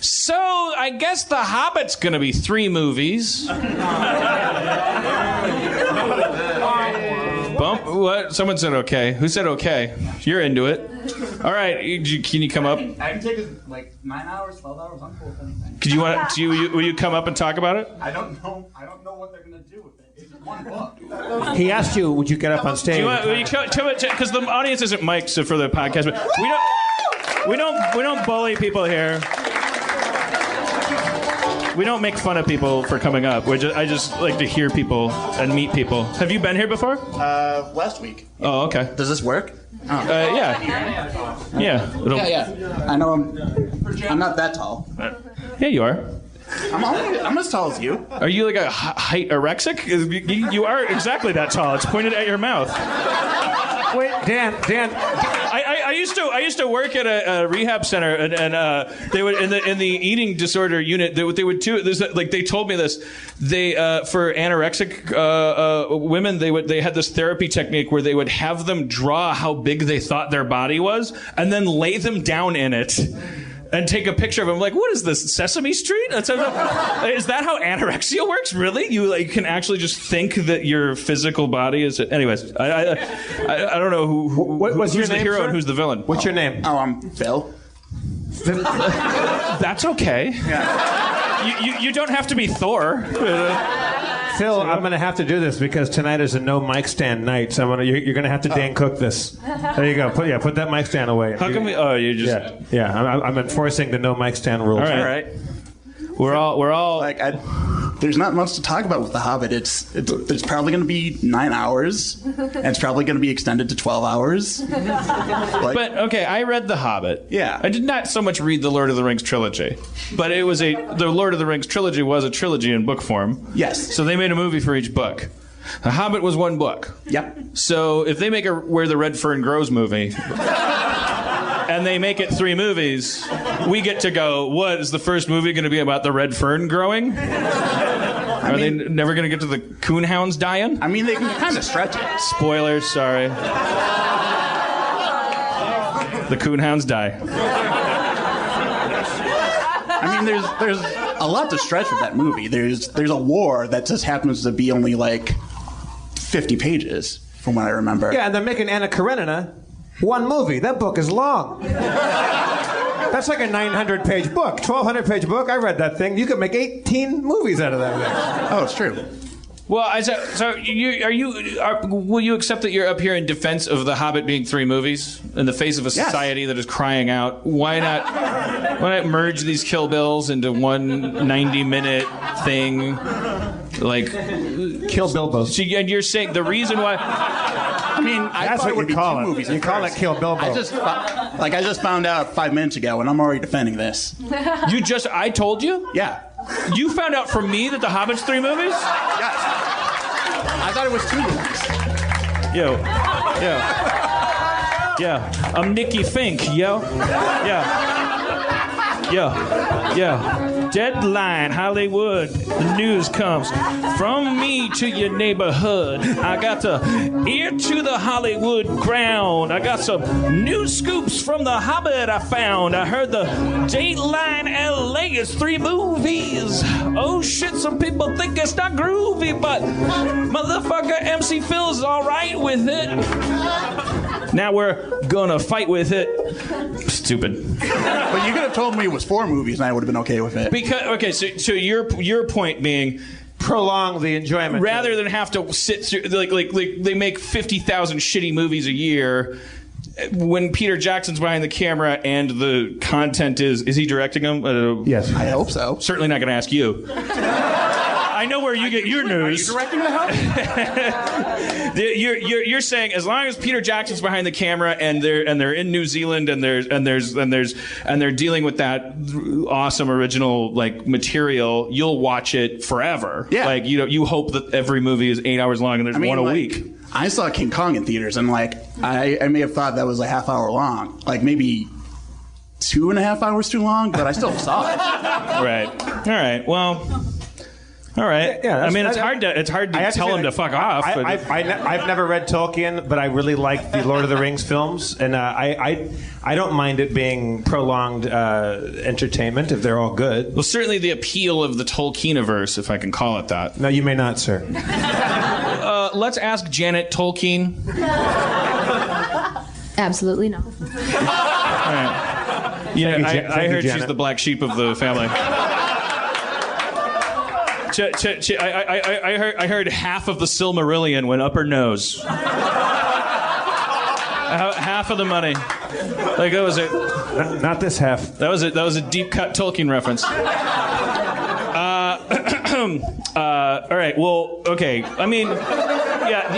So, I guess The Hobbit's gonna be 3 movies. Bump? What? Someone said okay. Who said okay? You're into it. All right, can you come up? I can take like 9 hours, 12 hours. I'm cool with anything. Could you want? Will you come up and talk about it? I don't know what they're gonna do with it. It's one book. He asked you, would you get up on stage? Because the audience isn't mic'd for the podcast, but we don't bully people here. We don't make fun of people for coming up. I just like to hear people and meet people. Have you been here before? Last week. Oh, okay. Does this work? Yeah. Yeah. Yeah. I know I'm not that tall. Yeah, you are. I'm as tall as you. Are you like a height arexic? You are exactly that tall. It's pointed at your mouth. Wait, Dan. I used to work at a rehab center, and they would in the eating disorder unit. They would too. They told me this. They for anorexic women, they had this therapy technique where they would have them draw how big they thought their body was, and then lay them down in it. And take a picture of him. Like, what is this, Sesame Street? Is that how anorexia works? Really? You can actually just think that your physical body is. Anyways, I don't know who's the hero and who's the villain. What's your name? Oh, I'm Phil. That's okay. Yeah. You don't have to be Thor. Phil, I'm going to have to do this because tonight is a no mic stand night. So you're going to have to Dan Cook this. There you go. Put that mic stand away. How come we? Oh, you just. Yeah. I'm enforcing the no mic stand rules. All right. We're all like. There's not much to talk about with The Hobbit. It's probably going to be 9 hours, and it's probably going to be extended to 12 hours. But okay, I read The Hobbit. Yeah. I did not so much read the Lord of the Rings trilogy, but the Lord of the Rings trilogy was a trilogy in book form. Yes. So they made a movie for each book. The Hobbit was one book. Yep. So if they make a Where the Red Fern Grows movie, and they make it 3 movies, we get to go, what, is the first movie going to be about the red fern growing? Are they never going to get to the coonhounds dying? I mean, they can kind of stretch it. Spoilers, sorry. The coonhounds die. I mean, there's a lot to stretch with that movie. There's a war that just happens to be only like 50 pages, from what I remember. Yeah, and they're making Anna Karenina one movie. That book is long. That's like a 900-page book, 1,200-page book. I read that thing. You could make 18 movies out of that thing. Oh, it's true. Well, will you accept that you're up here in defense of The Hobbit being 3 movies in the face of a society that is crying out? Why not merge these Kill Bills into one 90-minute thing? Like Kill Bilbo. So, and you're saying the reason why? I mean, that's what you call it. Movies you call it Kill Bilbo. I just found out 5 minutes ago, and I'm already defending this. I told you? Yeah. You found out from me that The Hobbit's 3 movies? Yes. I thought it was 2 movies. Yeah. I'm Nicky Fink, yo. Yeah. Deadline, Hollywood. The news comes from me to your neighborhood. I got the ear to the Hollywood ground. I got some news scoops from The Hobbit I found. I heard the Dateline LA is 3 movies. Oh shit, some people think it's not groovy, but motherfucker MC Phil's alright with it. Now we're gonna fight with it. Stupid. But you could have told me it was 4 movies and I would have been okay with it. So your point being, prolong the enjoyment rather than have to sit through like they make 50,000 shitty movies a year. When Peter Jackson's behind the camera and the content is he directing them? Yes, I hope so. Certainly not going to ask you. I know where you get your news. Are you directing the Hobbit? You're saying as long as Peter Jackson's behind the camera and they're in New Zealand and they're dealing with that awesome original like material, you'll watch it forever. Yeah. Like you hope that every movie is 8 hours long and there's one a week. I saw King Kong in theaters and like I may have thought that was a half hour long, like maybe 2.5 hours too long, but I still saw it. Right. All right. Well. All right. Yeah, I mean, it's hard to I have tell say, him to fuck off. but- I've never read Tolkien, but I really like the Lord of the Rings films, and I don't mind it being prolonged entertainment if they're all good. Well, certainly the appeal of the Tolkieniverse, if I can call it that. No, you may not, sir. Let's ask Janet Tolkien. Absolutely not. All right. You know, I heard she's the black sheep of the family. I heard half of the Silmarillion went up her nose. Half of the money. Like that was it. Not this half. That was a deep cut Tolkien reference. All right. Well, okay. I mean, yeah.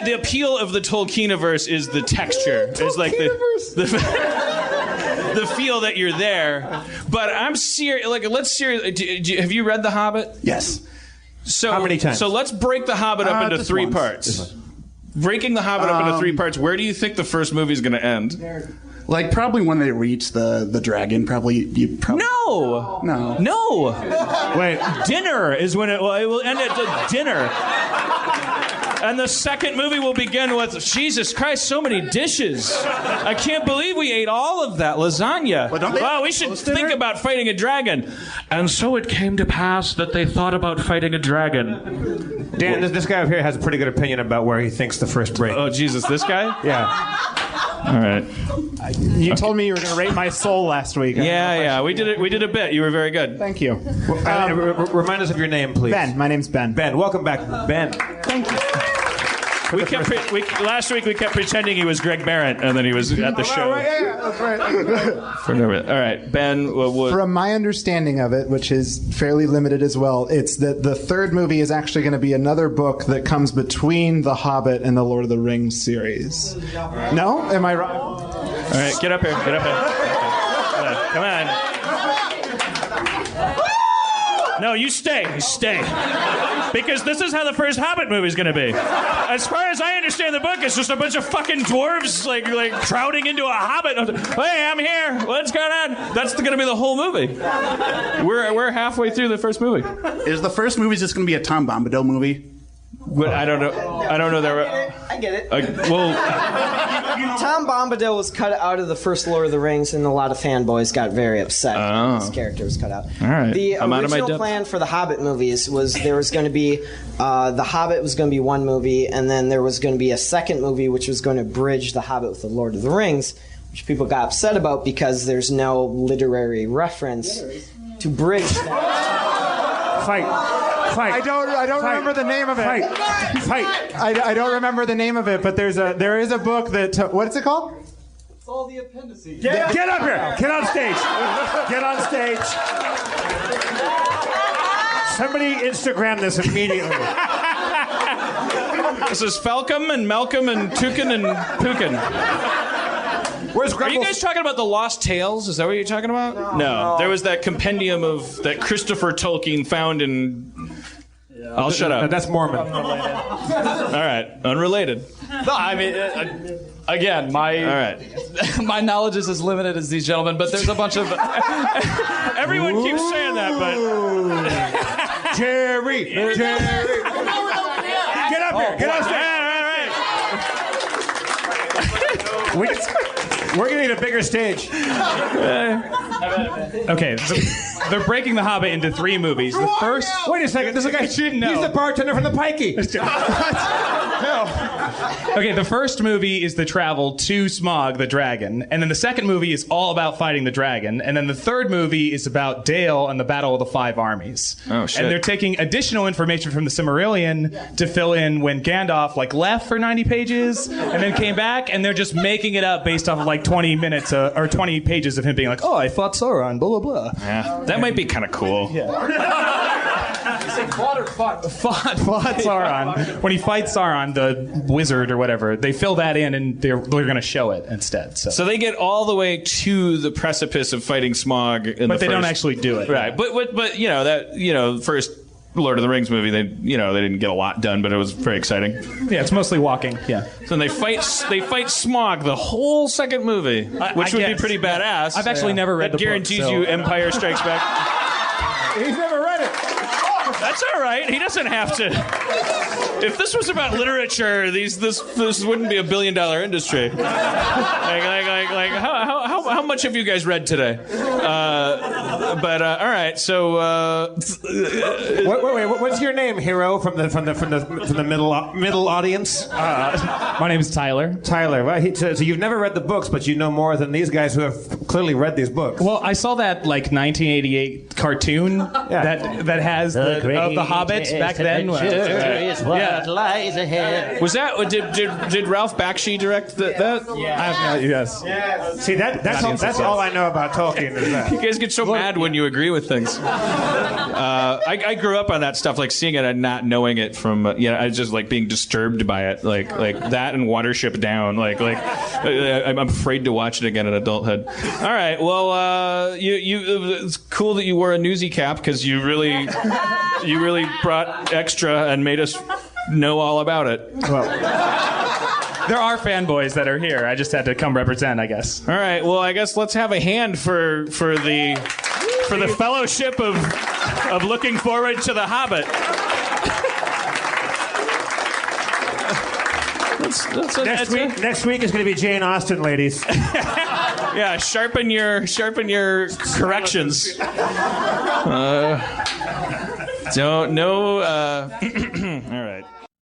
The appeal of the Tolkieniverse is the texture. It's like the feel that you're there. But I'm serious. Like, let's serious. Have you read The Hobbit? Yes. So how many times? So let's break The Hobbit up into three once. parts. Breaking The Hobbit up into three parts. Where do you think the first movie is going to end? Like probably when they reach the dragon. Probably. No. Wait. Dinner is when it will end at dinner. And the second movie will begin with, Jesus Christ, so many dishes. I can't believe we ate all of that lasagna. Well, we should think about fighting a dragon. And so it came to pass that they thought about fighting a dragon. Dan, this guy up here has a pretty good opinion about where he thinks the first break. Oh, Jesus, this guy? Yeah. All right. You told me you were going to rate my soul last week. Yeah. We did it. We did a bit. You were very good. Thank you. Remind us of your name, please. Ben. My name's Ben. Ben, welcome back, Ben. Thank you. Last week we kept pretending he was Greg Barrett, and then he was at the show. That's right. All right, Ben. From my understanding of it, which is fairly limited as well, it's that the third movie is actually going to be another book that comes between The Hobbit and the Lord of the Rings series. No? Am I wrong? All right, get up here. Come on. No, you stay. Because this is how the first Hobbit movie is going to be. As far as I understand the book, it's just a bunch of fucking dwarves like crowding into a hobbit. Hey, I'm here. What's going on? That's going to be the whole movie. We're halfway through the first movie. Is the first movie just going to be a Tom Bombadil movie? But I don't know that. I get it. Well, Tom Bombadil was cut out of the first Lord of the Rings, and a lot of fanboys got very upset when his character was cut out. All right. The I'm out of my original depth. plan for the Hobbit movies was there was going to be the Hobbit was going to be one movie, and then there was going to be a second movie which was going to bridge the Hobbit with the Lord of the Rings, which people got upset about because there's no literary reference to bridge that. Fight. I don't remember the name of it. Fight. I don't remember the name of it, but there is a book that what is it called? It's all the appendices. Get up here. Get on stage. Somebody Instagram this immediately. this is Falcom and Malcolm and Tukin and Pukin. Where's Are you Grumbles? guys talking about the Lost Tales? Is that what you're talking about? No. There was that compendium that Christopher Tolkien found in... I'll shut up. That's Mormon. All right. Unrelated. No, I mean, again, All right. my knowledge is as limited as these gentlemen, but there's a bunch of... Everyone keeps saying that, but... Jerry. Get up here. Get on stage. All right. We're going to need a bigger stage. Okay, they're breaking The Hobbit into three movies. The first... Wait a second. This is a guy. Shouldn't know. He's the bartender from the Pikey. Okay, the first movie is the travel to Smaug, the dragon, and then the second movie is all about fighting the dragon, and then the third movie is about Dale and the Battle of the Five Armies. Oh, shit. And they're taking additional information from the Silmarillion to fill in when Gandalf left for 90 pages and then came back, and they're just making it up based off of 20 minutes or 20 pages of him being like, oh, I fought Sauron, blah, blah, blah. Yeah, that might be kind of cool. Fought Sauron. When he fights Sauron, the wizard or whatever, they fill that in and they're going to show it instead. So they get all the way to the precipice of fighting Smaug, but they don't actually do it. Right, but first Lord of the Rings movie, they didn't get a lot done, but it was very exciting. Yeah, it's mostly walking. Yeah. So then they fight Smaug the whole second movie, which would be pretty badass. I've actually never read that the book, guarantees so- you Empire Strikes Back. He's never read it. That's all right. He doesn't have to. If this was about literature, this wouldn't be $1 billion industry. How much have you guys read today? But all right. So Wait. What's your name, hero, from the middle audience? My name is Tyler. Tyler. Well, so you've never read the books, but you know more than these guys who have clearly read these books. Well, I saw that 1988 cartoon that has the Hobbit back then. Lies ahead. was that did Ralph Bakshi direct that? Yes. See, that's all I know about Tolkien is that. You guys get so mad when you agree with things. I grew up on that stuff, like seeing it and not knowing it from. I was just like being disturbed by it, like that and Watership Down. I'm afraid to watch it again in adulthood. All right, well, it's cool that you wore a newsy cap because you really brought extra and made us know all about it. Well, there are fanboys that are here. I just had to come represent, I guess. All right, well, I guess let's have a hand for the fellowship of looking forward to the Hobbit. Next week is going to be Jane Austen, ladies. Yeah, sharpen your corrections. Don't know. All right.